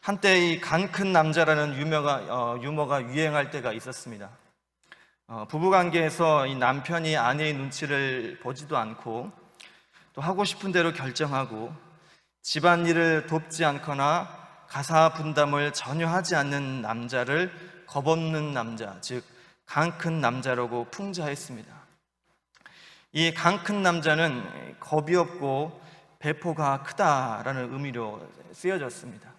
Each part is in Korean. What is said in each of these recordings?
한때 이 간 큰 남자라는 유머가 유행할 때가 있었습니다. 부부관계에서 이 남편이 아내의 눈치를 보지도 않고 또 하고 싶은 대로 결정하고 집안일을 돕지 않거나 가사 분담을 전혀 하지 않는 남자를 겁없는 남자, 즉 간 큰 남자라고 풍자했습니다. 이 간 큰 남자는 겁이 없고 배포가 크다라는 의미로 쓰여졌습니다.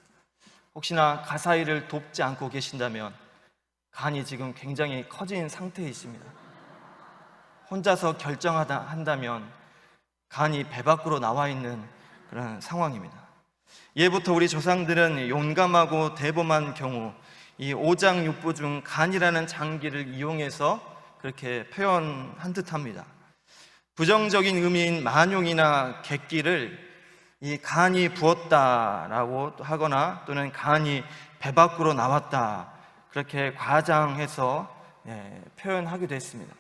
혹시나 가사 일을 돕지 않고 계신다면 간이 지금 굉장히 커진 상태이십니다. 혼자서 한다면 간이 배 밖으로 나와 있는 그런 상황입니다. 예부터 우리 조상들은 용감하고 대범한 경우 이 오장육부 중 간이라는 장기를 이용해서 그렇게 표현한 듯합니다. 부정적인 의미인 만용이나 객기를 이 간이 부었다라고 하거나 또는 간이 배 밖으로 나왔다, 그렇게 과장해서 표현하기도 했습니다.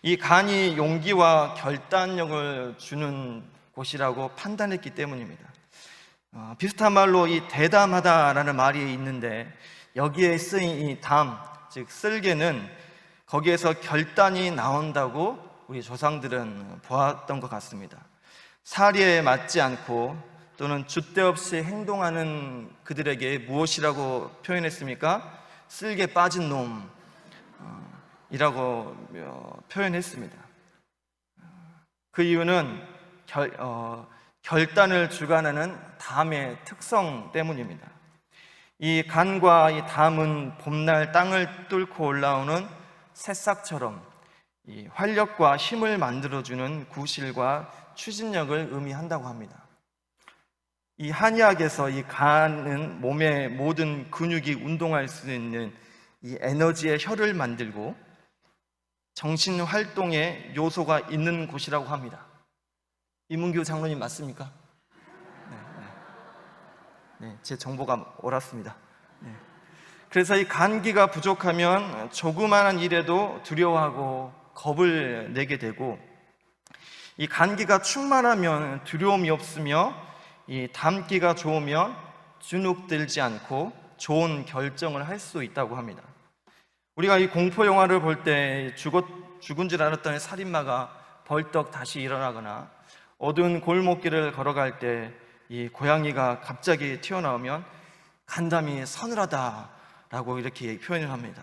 이 간이 용기와 결단력을 주는 곳이라고 판단했기 때문입니다. 비슷한 말로 이 대담하다라는 말이 있는데 여기에 쓰인 이 담, 즉 쓸개는 거기에서 결단이 나온다고 우리 조상들은 보았던 것 같습니다. 사리에 맞지 않고 또는 줏대 없이 행동하는 그들에게 무엇이라고 표현했습니까? 쓸개 빠진 놈이라고 표현했습니다. 그 이유는 결단을 주관하는 담의 특성 때문입니다. 이 간과 이 담은 봄날 땅을 뚫고 올라오는 새싹처럼 이 활력과 힘을 만들어주는 구실과 추진력을 의미한다고 합니다. 이 한의학에서 이 간은 몸의 모든 근육이 운동할 수 있는 이 에너지의 혈을 만들고 정신 활동의 요소가 있는 곳이라고 합니다. 이문규 장로님 맞습니까? 네, 제 정보가 옳았습니다. 그래서 이 간기가 부족하면 조그마한 일에도 두려워하고 겁을 내게 되고, 이 간기가 충만하면 두려움이 없으며 이 담기가 좋으면 주눅들지 않고 좋은 결정을 할 수 있다고 합니다. 우리가 이 공포 영화를 볼 때 죽은 줄 알았던 살인마가 벌떡 다시 일어나거나 어두운 골목길을 걸어갈 때 이 고양이가 갑자기 튀어나오면 간담이 서늘하다라고 이렇게 표현을 합니다.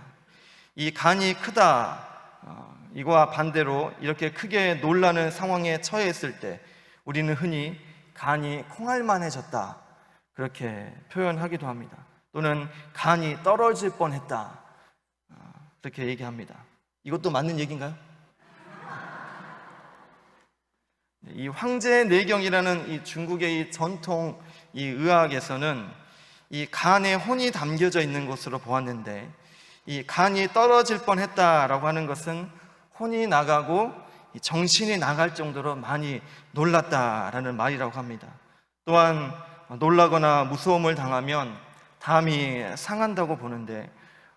이 간이 크다, 이거와 반대로 이렇게 크게 놀라는 상황에 처했을 때 우리는 흔히 간이 콩알만해졌다, 그렇게 표현하기도 합니다. 또는 간이 떨어질 뻔했다, 그렇게 얘기합니다. 이것도 맞는 얘기인가요? 이 황제내경이라는 이 중국의 이 전통 이 의학에서는 이 간에 혼이 담겨져 있는 것으로 보았는데, 이 간이 떨어질 뻔했다라고 하는 것은 혼이 나가고 정신이 나갈 정도로 많이 놀랐다라는 말이라고 합니다. 또한 놀라거나 무서움을 당하면 담이 상한다고 보는데,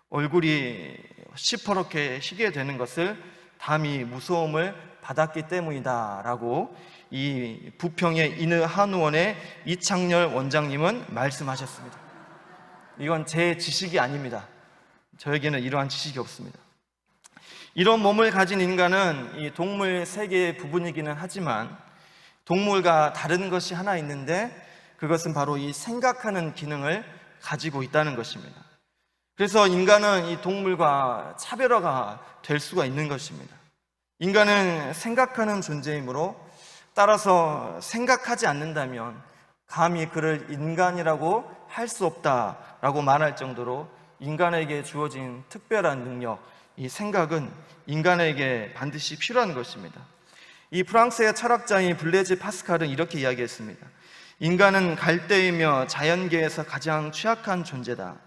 얼굴이 시퍼렇게 희게 되는 것을 담이 무서움을 받았기 때문이다라고 이 부평의 인의 한의원의 이창렬 원장님은 말씀하셨습니다. 이건 제 지식이 아닙니다. 저에게는 이러한 지식이 없습니다. 이런 몸을 가진 인간은 이 동물 세계의 부분이기는 하지만 동물과 다른 것이 하나 있는데, 그것은 바로 이 생각하는 기능을 가지고 있다는 것입니다. 그래서 인간은 이 동물과 차별화가 될 수가 있는 것입니다. 인간은 생각하는 존재이므로, 따라서 생각하지 않는다면 감히 그를 인간이라고 할 수 없다라고 말할 정도로 인간에게 주어진 특별한 능력, 이 생각은 인간에게 반드시 필요한 것입니다. 이 프랑스의 철학자인 블레즈 파스칼은 이렇게 이야기했습니다. 인간은 갈대이며 자연계에서 가장 취약한 존재다.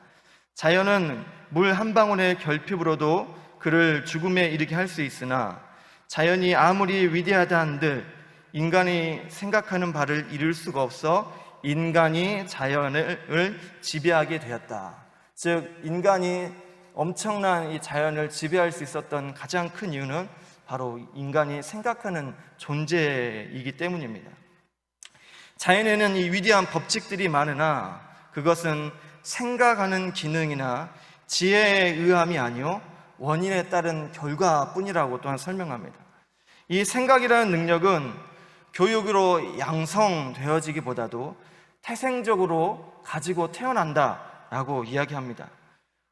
자연은 물 한 방울의 결핍으로도 그를 죽음에 이르게 할 수 있으나, 자연이 아무리 위대하다 한들 인간이 생각하는 바를 이룰 수가 없어 인간이 자연을 지배하게 되었다. 즉, 인간이 엄청난 이 자연을 지배할 수 있었던 가장 큰 이유는 바로 인간이 생각하는 존재이기 때문입니다. 자연에는 이 위대한 법칙들이 많으나 그것은 생각하는 기능이나 지혜에 의함이 아니요 원인에 따른 결과뿐이라고 또한 설명합니다. 이 생각이라는 능력은 교육으로 양성되어지기보다도 태생적으로 가지고 태어난다라고 이야기합니다.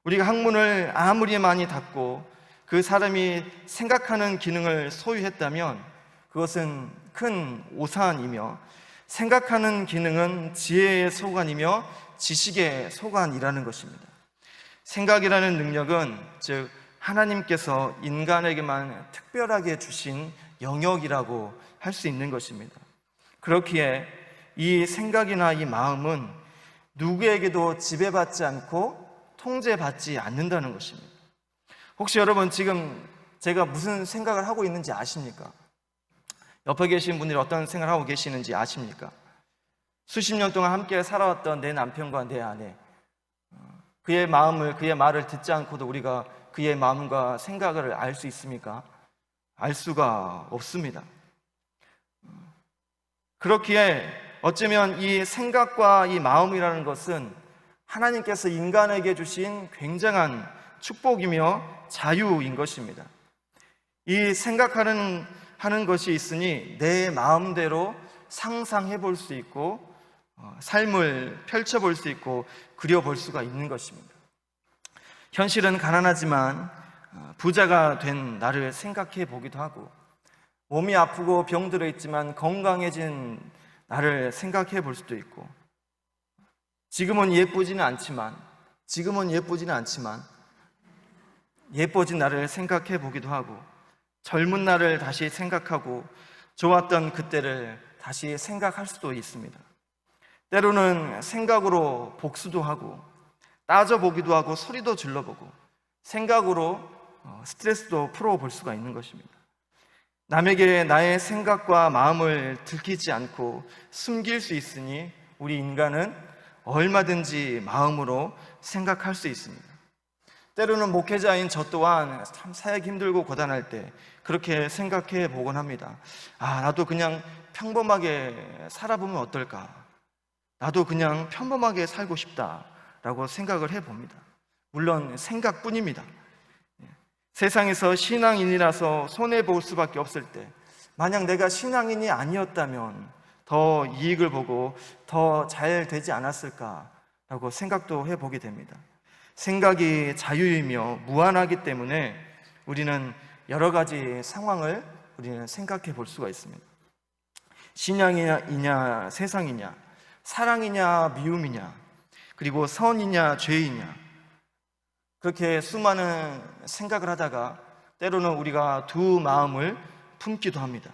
우리가 학문을 아무리 많이 닫고 그 사람이 생각하는 기능을 소유했다면 그것은 큰 오산이며, 생각하는 기능은 지혜의 소관이며 지식의 소관이라는 것입니다. 생각이라는 능력은 즉 하나님께서 인간에게만 특별하게 주신 영역이라고 할 수 있는 것입니다. 그렇기에 이 생각이나 이 마음은 누구에게도 지배받지 않고 통제받지 않는다는 것입니다. 혹시 여러분 지금 제가 무슨 생각을 하고 있는지 아십니까? 옆에 계신 분들이 어떤 생각을 하고 계시는지 아십니까? 수십 년 동안 함께 살아왔던 내 남편과 내 아내, 그의 마음을, 그의 말을 듣지 않고도 우리가 그의 마음과 생각을 알 수 있습니까? 알 수가 없습니다. 그렇기에 어쩌면 이 생각과 이 마음이라는 것은 하나님께서 인간에게 주신 굉장한 축복이며 자유인 것입니다. 이 생각하는 것이 있으니 내 마음대로 상상해 볼 수 있고 삶을 펼쳐볼 수 있고 그려볼 수가 있는 것입니다. 현실은 가난하지만 부자가 된 나를 생각해 보기도 하고, 몸이 아프고 병들어 있지만 건강해진 나를 생각해 볼 수도 있고, 지금은 예쁘지는 않지만 예뻐진 나를 생각해 보기도 하고, 젊은 나를 다시 생각하고 좋았던 그때를 다시 생각할 수도 있습니다. 때로는 생각으로 복수도 하고 따져보기도 하고 소리도 질러보고 생각으로 스트레스도 풀어볼 수가 있는 것입니다. 남에게 나의 생각과 마음을 들키지 않고 숨길 수 있으니 우리 인간은 얼마든지 마음으로 생각할 수 있습니다. 때로는 목회자인 저 또한 참 사역이 힘들고 고단할 때 그렇게 생각해 보곤 합니다. 나도 그냥 평범하게 살아보면 어떨까? 나도 그냥 평범하게 살고 싶다라고 생각을 해봅니다. 물론 생각뿐입니다. 세상에서 신앙인이라서 손해볼 수밖에 없을 때, 만약 내가 신앙인이 아니었다면 더 이익을 보고 더 잘 되지 않았을까라고 생각도 해보게 됩니다. 생각이 자유이며 무한하기 때문에 우리는 여러 가지 상황을 우리는 생각해 볼 수가 있습니다. 신앙이냐 세상이냐, 사랑이냐 미움이냐, 그리고 선이냐 죄이냐, 그렇게 수많은 생각을 하다가 때로는 우리가 두 마음을 품기도 합니다.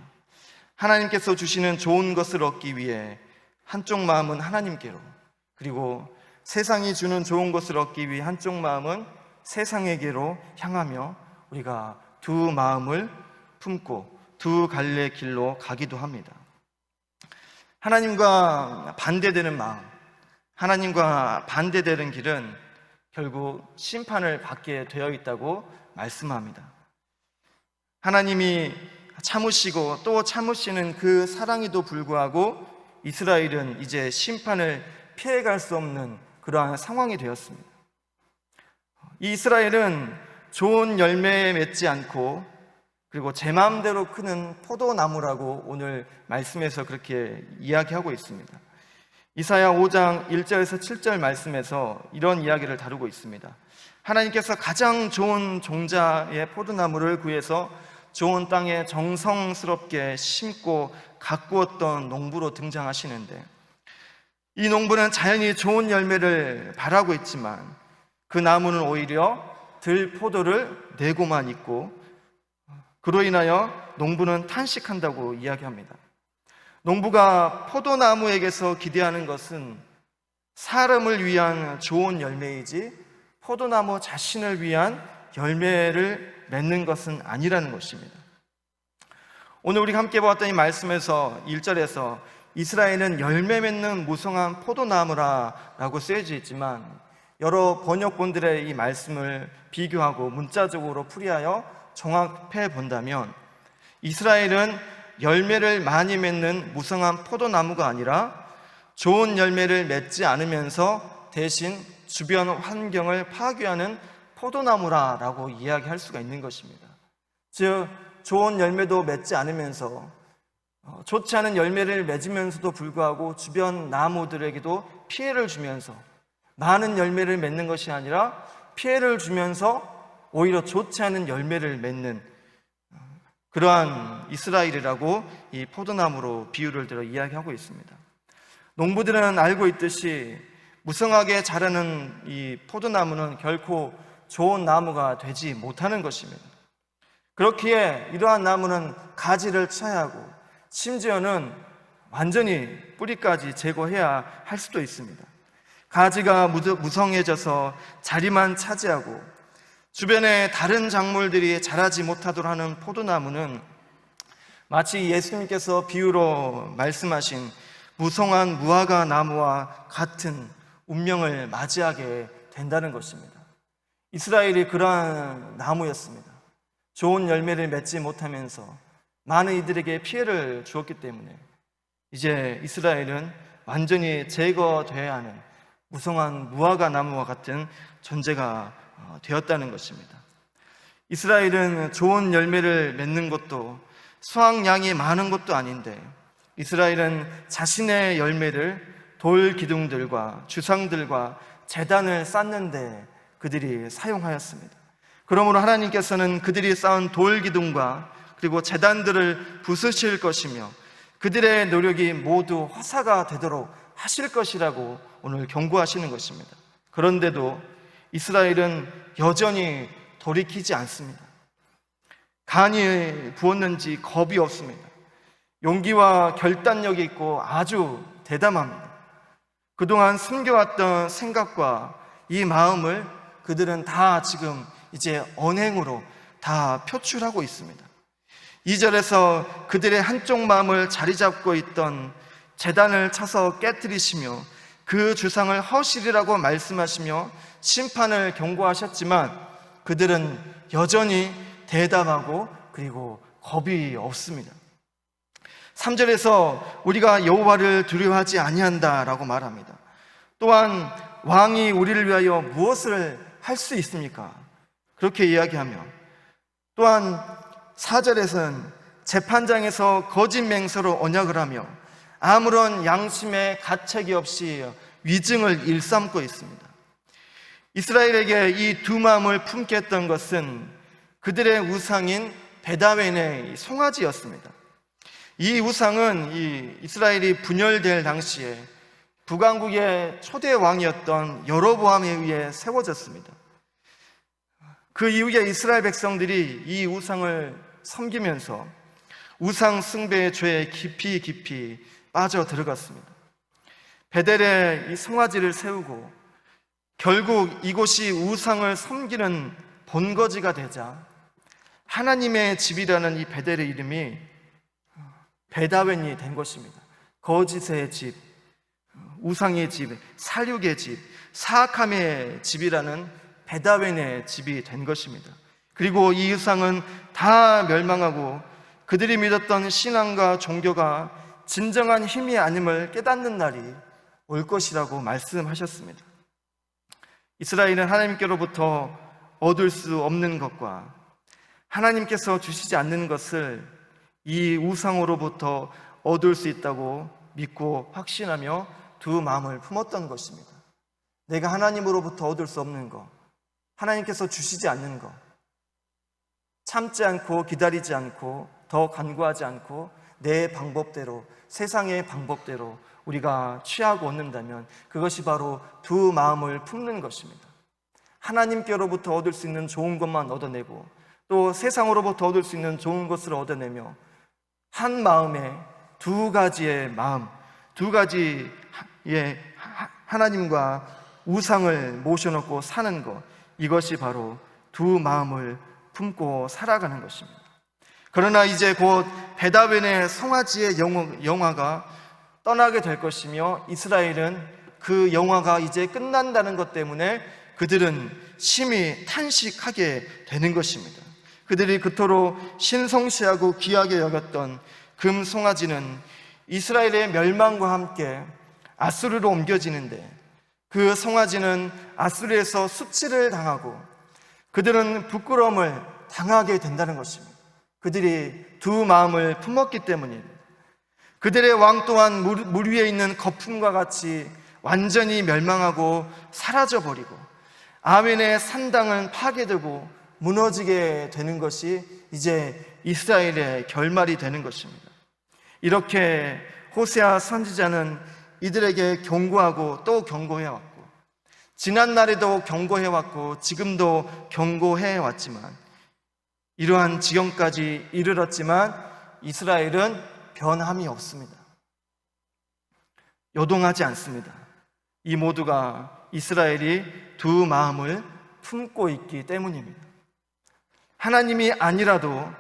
하나님께서 주시는 좋은 것을 얻기 위해 한쪽 마음은 하나님께로, 그리고 세상이 주는 좋은 것을 얻기 위해 한쪽 마음은 세상에게로 향하며 우리가 두 마음을 품고 두 갈래 길로 가기도 합니다. 하나님과 반대되는 마음, 하나님과 반대되는 길은 결국 심판을 받게 되어 있다고 말씀합니다. 하나님이 참으시고 또 참으시는 그 사랑에도 불구하고 이스라엘은 이제 심판을 피해갈 수 없는 그러한 상황이 되었습니다. 이스라엘은 좋은 열매에 맺지 않고, 그리고 제 마음대로 크는 포도나무라고 오늘 말씀에서 그렇게 이야기하고 있습니다. 이사야 5장 1절에서 7절 말씀에서 이런 이야기를 다루고 있습니다. 하나님께서 가장 좋은 종자의 포도나무를 구해서 좋은 땅에 정성스럽게 심고 가꾸었던 농부로 등장하시는데, 이 농부는 자연히 좋은 열매를 바라고 있지만 그 나무는 오히려 들포도를 내고만 있고, 그로 인하여 농부는 탄식한다고 이야기합니다. 농부가 포도나무에게서 기대하는 것은 사람을 위한 좋은 열매이지 포도나무 자신을 위한 열매를 맺는 것은 아니라는 것입니다. 오늘 우리가 함께 보았던 이 말씀에서 1절에서 이스라엘은 열매 맺는 무성한 포도나무라고 쓰여져 있지만, 여러 번역본들의 이 말씀을 비교하고 문자적으로 풀이하여 종합해 본다면 이스라엘은 열매를 많이 맺는 무성한 포도나무가 아니라 좋은 열매를 맺지 않으면서 대신 주변 환경을 파괴하는 포도나무라고 이야기할 수가 있는 것입니다. 즉 좋은 열매도 맺지 않으면서 좋지 않은 열매를 맺으면서도 불구하고 주변 나무들에게도 피해를 주면서 많은 열매를 맺는 것이 아니라 피해를 주면서 오히려 좋지 않은 열매를 맺는 그러한 이스라엘이라고 이 포도나무로 비유를 들어 이야기하고 있습니다. 농부들은 알고 있듯이 무성하게 자라는 이 포도나무는 결코 좋은 나무가 되지 못하는 것입니다. 그렇기에 이러한 나무는 가지를 쳐야 하고 심지어는 완전히 뿌리까지 제거해야 할 수도 있습니다. 가지가 무성해져서 자리만 차지하고 주변에 다른 작물들이 자라지 못하도록 하는 포도나무는 마치 예수님께서 비유로 말씀하신 무성한 무화과 나무와 같은 운명을 맞이하게 된다는 것입니다. 이스라엘이 그러한 나무였습니다. 좋은 열매를 맺지 못하면서 많은 이들에게 피해를 주었기 때문에 이제 이스라엘은 완전히 제거되어야 하는 무성한 무화과 나무와 같은 존재가 되었다는 것입니다. 이스라엘은 좋은 열매를 맺는 것도 수확량이 많은 것도 아닌데 이스라엘은 자신의 열매를 돌 기둥들과 주상들과 제단을 쌓는데 그들이 사용하였습니다. 그러므로 하나님께서는 그들이 쌓은 돌 기둥과 그리고 제단들을 부수실 것이며 그들의 노력이 모두 화사가 되도록 하실 것이라고 오늘 경고하시는 것입니다. 그런데도 이스라엘은 여전히 돌이키지 않습니다. 간이 부었는지 겁이 없습니다. 용기와 결단력이 있고 아주 대담합니다. 그동안 숨겨왔던 생각과 이 마음을 그들은 다 지금 이제 언행으로 다 표출하고 있습니다. 2절에서 그들의 한쪽 마음을 자리 잡고 있던 제단을 쳐서 깨뜨리시며 그 주상을 허실이라고 말씀하시며 심판을 경고하셨지만 그들은 여전히 대담하고 그리고 겁이 없습니다. 3절에서 우리가 여호와를 두려워하지 아니한다라고 말합니다. 또한 왕이 우리를 위하여 무엇을 할 수 있습니까? 그렇게 이야기하며 또한 4절에서는 재판장에서 거짓 맹세로 언약을 하며 아무런 양심의 가책이 없이 위증을 일삼고 있습니다. 이스라엘에게 이 두 마음을 품게 했던 것은 그들의 우상인 베다웬의 송아지였습니다. 이 우상은 이스라엘이 분열될 당시에 북왕국의 초대 왕이었던 여로보암에 의해 세워졌습니다. 그 이후에 이스라엘 백성들이 이 우상을 섬기면서 우상 숭배의 죄에 깊이 빠져 들어갔습니다. 베델에 이 송아지를 세우고 결국 이곳이 우상을 섬기는 본거지가 되자 하나님의 집이라는 이 베델의 이름이 베다웬이 된 것입니다. 거짓의 집, 우상의 집, 살육의 집, 사악함의 집이라는 베다웬의 집이 된 것입니다. 그리고 이 우상은 다 멸망하고 그들이 믿었던 신앙과 종교가 진정한 힘이 아님을 깨닫는 날이 올 것이라고 말씀하셨습니다. 이스라엘은 하나님께로부터 얻을 수 없는 것과 하나님께서 주시지 않는 것을 이 우상으로부터 얻을 수 있다고 믿고 확신하며 두 마음을 품었던 것입니다. 내가 하나님으로부터 얻을 수 없는 것, 하나님께서 주시지 않는 것, 참지 않고 기다리지 않고 더 간구하지 않고 내 방법대로, 세상의 방법대로 우리가 취하고 얻는다면 그것이 바로 두 마음을 품는 것입니다. 하나님께로부터 얻을 수 있는 좋은 것만 얻어내고 또 세상으로부터 얻을 수 있는 좋은 것을 얻어내며 한 마음에 두 가지의 마음, 두 가지의 하나님과 우상을 모셔놓고 사는 것, 이것이 바로 두 마음을 품고 살아가는 것입니다. 그러나 이제 곧 베다웬의 송아지의 영화가 떠나게 될 것이며 이스라엘은 그 영화가 이제 끝난다는 것 때문에 그들은 심히 탄식하게 되는 것입니다. 그들이 그토록 신성시하고 귀하게 여겼던 금 송아지는 이스라엘의 멸망과 함께 아수르로 옮겨지는데 그 송아지는 아수르에서 수치를 당하고 그들은 부끄러움을 당하게 된다는 것입니다. 그들이 두 마음을 품었기 때문입니다. 그들의 왕 또한 물 위에 있는 거품과 같이 완전히 멸망하고 사라져버리고 아웬의 산당은 파괴되고 무너지게 되는 것이 이제 이스라엘의 결말이 되는 것입니다. 이렇게 호세아 선지자는 이들에게 경고하고 또 경고해왔고, 지난날에도 경고해왔고 지금도 경고해왔지만, 이러한 지경까지 이르렀지만 이스라엘은 변함이 없습니다. 요동하지 않습니다. 이 모두가 이스라엘이 두 마음을 품고 있기 때문입니다. 하나님이 아니라도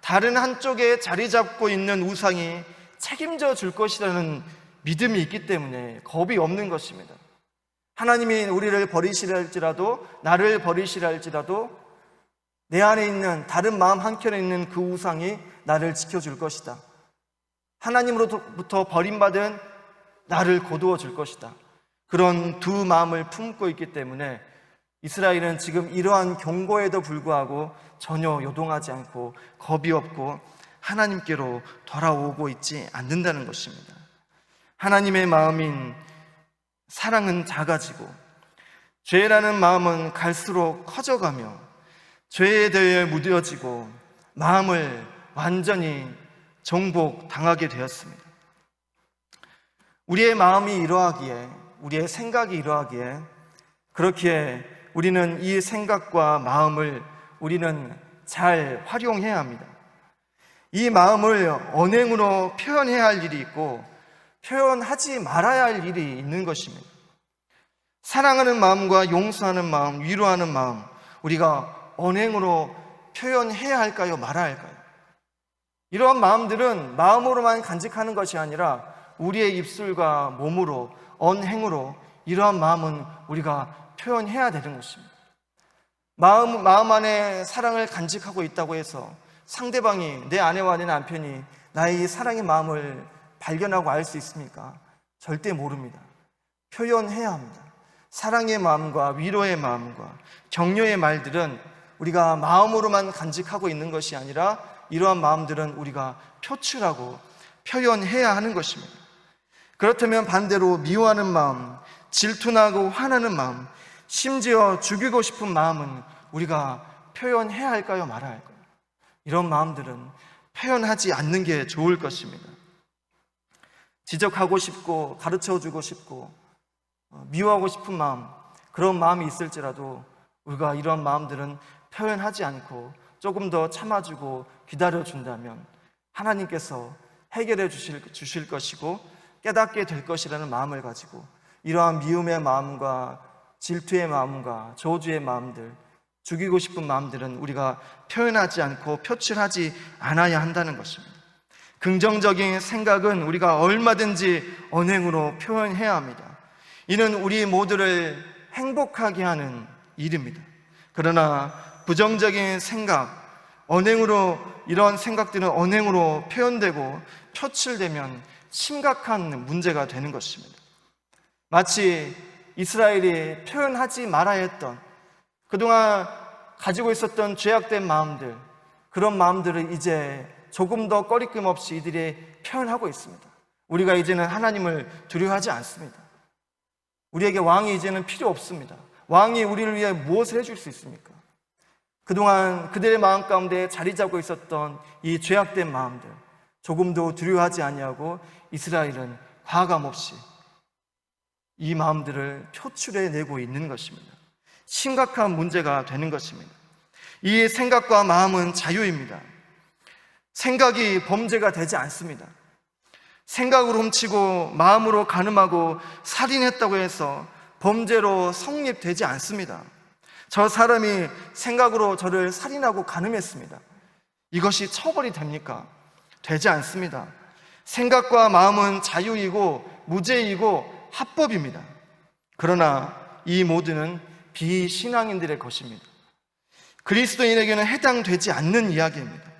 다른 한쪽에 자리 잡고 있는 우상이 책임져 줄 것이라는 믿음이 있기 때문에 겁이 없는 것입니다. 하나님이 우리를 버리시라 할지라도, 나를 버리시라 할지라도 내 안에 있는 다른 마음 한켠에 있는 그 우상이 나를 지켜줄 것이다. 하나님으로부터 버림받은 나를 거두어 줄 것이다. 그런 두 마음을 품고 있기 때문에 이스라엘은 지금 이러한 경고에도 불구하고 전혀 요동하지 않고 겁이 없고 하나님께로 돌아오고 있지 않는다는 것입니다. 하나님의 마음인 사랑은 작아지고 죄라는 마음은 갈수록 커져가며 죄에 대해 무뎌지고 마음을 완전히 정복당하게 되었습니다. 우리의 마음이 이러하기에, 우리의 생각이 이러하기에, 그렇기에 우리는 이 생각과 마음을 우리는 잘 활용해야 합니다. 이 마음을 언행으로 표현해야 할 일이 있고 표현하지 말아야 할 일이 있는 것입니다. 사랑하는 마음과 용서하는 마음, 위로하는 마음, 우리가 언행으로 표현해야 할까요? 말아야 할까요? 이러한 마음들은 마음으로만 간직하는 것이 아니라 우리의 입술과 몸으로, 언행으로 이러한 마음은 우리가 표현해야 되는 것입니다. 마음 안에 사랑을 간직하고 있다고 해서 상대방이, 내 아내와 내 남편이 나의 이 사랑의 마음을 발견하고 알 수 있습니까? 절대 모릅니다. 표현해야 합니다. 사랑의 마음과 위로의 마음과 격려의 말들은 우리가 마음으로만 간직하고 있는 것이 아니라 이러한 마음들은 우리가 표출하고 표현해야 하는 것입니다. 그렇다면 반대로 미워하는 마음, 질투나고 화나는 마음, 심지어 죽이고 싶은 마음은 우리가 표현해야 할까요? 말아야 할까요? 이런 마음들은 표현하지 않는 게 좋을 것입니다. 지적하고 싶고 가르쳐주고 싶고 미워하고 싶은 마음, 그런 마음이 있을지라도 우리가 이런 마음들은 표현하지 않고 조금 더 참아주고 기다려준다면 하나님께서 해결해 주실 것이고 깨닫게 될 것이라는 마음을 가지고 이러한 미움의 마음과 질투의 마음과 저주의 마음들, 죽이고 싶은 마음들은 우리가 표현하지 않고 표출하지 않아야 한다는 것입니다. 긍정적인 생각은 우리가 얼마든지 언행으로 표현해야 합니다. 이는 우리 모두를 행복하게 하는 일입니다. 그러나 부정적인 생각, 언행으로, 이런 생각들은 언행으로 표현되고 표출되면 심각한 문제가 되는 것입니다. 마치 이스라엘이 표현하지 말아야 했던, 그동안 가지고 있었던 죄악된 마음들, 그런 마음들을 이제 조금 더 꺼리낌 없이 이들이 표현하고 있습니다. 우리가 이제는 하나님을 두려워하지 않습니다. 우리에게 왕이 이제는 필요 없습니다. 왕이 우리를 위해 무엇을 해줄 수 있습니까? 그동안 그들의 마음 가운데 자리 잡고 있었던 이 죄악된 마음들, 조금도 두려워하지 아니하고 이스라엘은 과감 없이 이 마음들을 표출해내고 있는 것입니다. 심각한 문제가 되는 것입니다. 이 생각과 마음은 자유입니다. 생각이 범죄가 되지 않습니다. 생각으로 훔치고 마음으로 간음하고 살인했다고 해서 범죄로 성립되지 않습니다. 저 사람이 생각으로 저를 살인하고 간음했습니다. 이것이 처벌이 됩니까? 되지 않습니다. 생각과 마음은 자유이고 무죄이고 합법입니다. 그러나 이 모두는 비신앙인들의 것입니다. 그리스도인에게는 해당되지 않는 이야기입니다.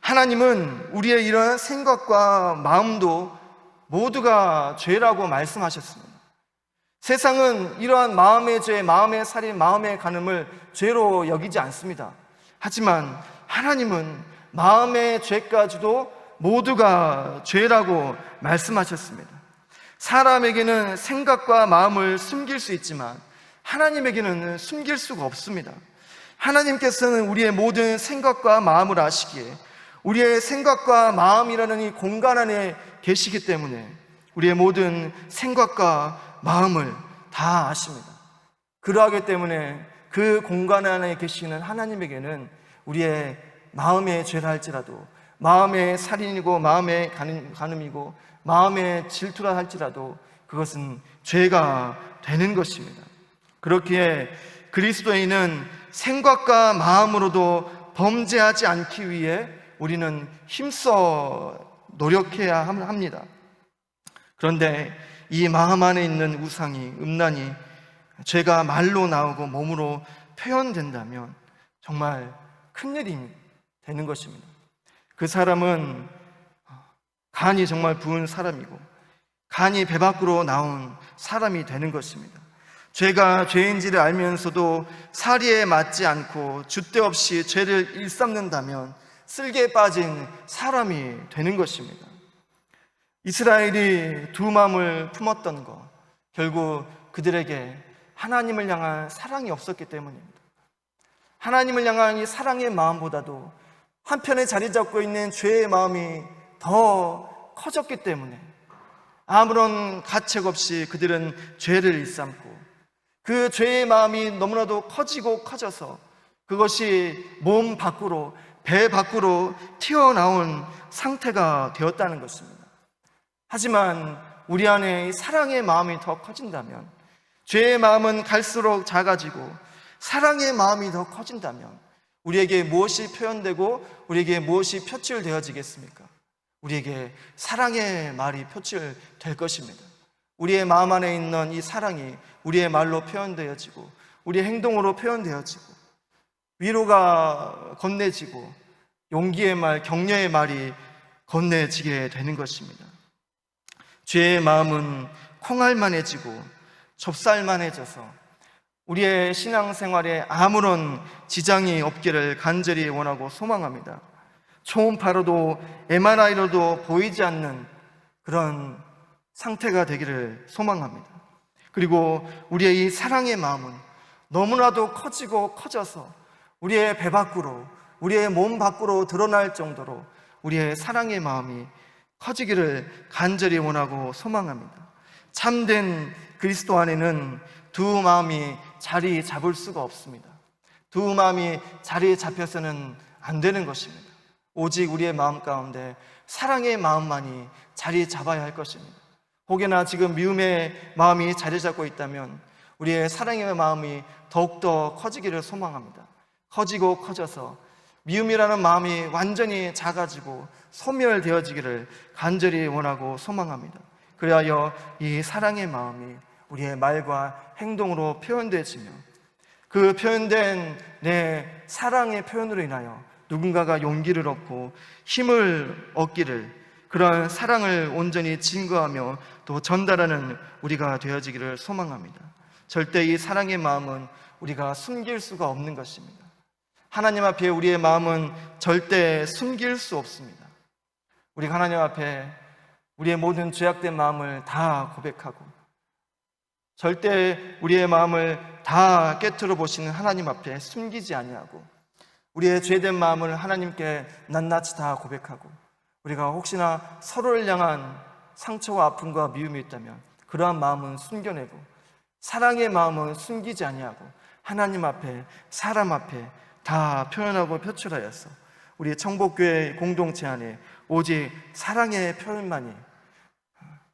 하나님은 우리의 이러한 생각과 마음도 모두가 죄라고 말씀하셨습니다. 세상은 이러한 마음의 죄, 마음의 살인, 마음의 간음을 죄로 여기지 않습니다. 하지만 하나님은 마음의 죄까지도 모두가 죄라고 말씀하셨습니다. 사람에게는 생각과 마음을 숨길 수 있지만 하나님에게는 숨길 수가 없습니다. 하나님께서는 우리의 모든 생각과 마음을 아시기에 우리의 생각과 마음이라는 이 공간 안에 계시기 때문에 우리의 모든 생각과 마음을 다 아십니다. 그러하기 때문에 그 공간 안에 계시는 하나님에게는 우리의 마음의 죄라 할지라도, 마음의 살인이고 마음의 간음이고 마음의 질투라 할지라도 그것은 죄가 되는 것입니다. 그렇기에 그리스도인은 생각과 마음으로도 범죄하지 않기 위해 우리는 힘써 노력해야 합니다. 그런데 이 마음 안에 있는 우상이, 음란이 죄가 말로 나오고 몸으로 표현된다면 정말 큰일이 되는 것입니다. 그 사람은 간이 정말 부은 사람이고 간이 배 밖으로 나온 사람이 되는 것입니다. 죄가 죄인지를 알면서도 사리에 맞지 않고 줏대 없이 죄를 일삼는다면 쓸개에 빠진 사람이 되는 것입니다. 이스라엘이 두 마음을 품었던 것, 결국 그들에게 하나님을 향한 사랑이 없었기 때문입니다. 하나님을 향한 이 사랑의 마음보다도 한편에 자리 잡고 있는 죄의 마음이 더 커졌기 때문에 아무런 가책 없이 그들은 죄를 일삼고 그 죄의 마음이 너무나도 커지고 커져서 그것이 몸 밖으로, 배 밖으로 튀어나온 상태가 되었다는 것입니다. 하지만 우리 안에 사랑의 마음이 더 커진다면, 죄의 마음은 갈수록 작아지고 사랑의 마음이 더 커진다면 우리에게 무엇이 표현되고 우리에게 무엇이 표출되어지겠습니까? 우리에게 사랑의 말이 표출될 것입니다. 우리의 마음 안에 있는 이 사랑이 우리의 말로 표현되어지고 우리의 행동으로 표현되어지고 위로가 건네지고 용기의 말, 격려의 말이 건네지게 되는 것입니다. 죄의 마음은 콩알만해지고 좁쌀만해져서 우리의 신앙생활에 아무런 지장이 없기를 간절히 원하고 소망합니다. 초음파로도 MRI로도 보이지 않는 그런 상태가 되기를 소망합니다. 그리고 우리의 이 사랑의 마음은 너무나도 커지고 커져서 우리의 배 밖으로, 우리의 몸 밖으로 드러날 정도로 우리의 사랑의 마음이 커지기를 간절히 원하고 소망합니다. 참된 그리스도 안에는 두 마음이 자리 잡을 수가 없습니다. 두 마음이 자리에 잡혀서는 안 되는 것입니다. 오직 우리의 마음 가운데 사랑의 마음만이 자리 잡아야 할 것입니다. 혹여나 지금 미움의 마음이 자리 잡고 있다면 우리의 사랑의 마음이 더욱더 커지기를 소망합니다. 커지고 커져서 미움이라는 마음이 완전히 작아지고 소멸되어지기를 간절히 원하고 소망합니다. 그리하여 이 사랑의 마음이 우리의 말과 행동으로 표현되어지며 그 표현된 내 사랑의 표현으로 인하여 누군가가 용기를 얻고 힘을 얻기를, 그런 사랑을 온전히 증거하며 또 전달하는 우리가 되어지기를 소망합니다. 절대 이 사랑의 마음은 우리가 숨길 수가 없는 것입니다. 하나님 앞에 우리의 마음은 절대 숨길 수 없습니다. 우리가 하나님 앞에 우리의 모든 죄악된 마음을 다 고백하고 절대 우리의 마음을 다 깨트려 보시는 하나님 앞에 숨기지 아니하고 우리의 죄된 마음을 하나님께 낱낱이 다 고백하고 우리가 혹시나 서로를 향한 상처와 아픔과 미움이 있다면 그러한 마음은 숨겨내고 사랑의 마음은 숨기지 아니하고 하나님 앞에, 사람 앞에 다 표현하고 표출하여서 우리 청복교회 공동체 안에 오직 사랑의 표현만이,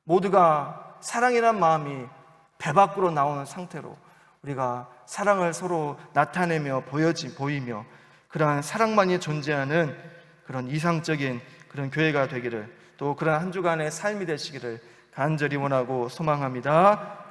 모두가 사랑이란 마음이 배 밖으로 나오는 상태로 우리가 사랑을 서로 나타내며 보이며 그러한 사랑만이 존재하는 그런 이상적인 그런 교회가 되기를, 또 그런 한 주간의 삶이 되시기를 간절히 원하고 소망합니다.